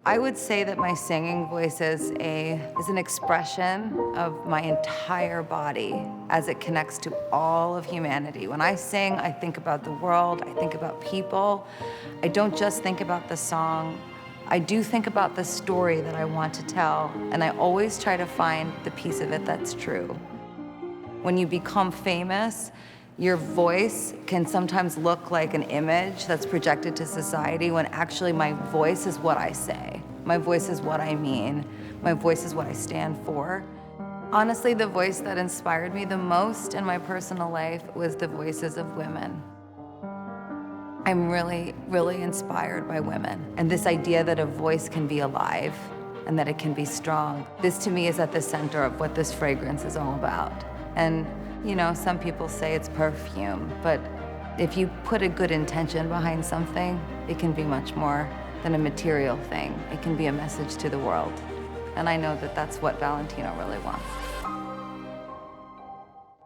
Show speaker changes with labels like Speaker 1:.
Speaker 1: I would say that my singing voice is an expression of my entire body as it connects to all of humanity. When I sing, I think about the world, I think about people. I don't just think about the song. I do think about the story that I want to tell, and I always try to find the piece of it that's true. When you become famous, your voice can sometimes look like an image that's projected to society when actually my voice is what I say. My voice is what I mean. My voice is what I stand for. Honestly, the voice that inspired me the most in my personal life was the voices of women. I'm really, really inspired by women and this idea that a voice can be alive and that it can be strong. This to me is at the center of what this fragrance is all about. And you know, some people say it's perfume, but if you put a good intention behind something, it can be much more than a material thing. It can be a message to the world. And I know that that's what Valentino really wants.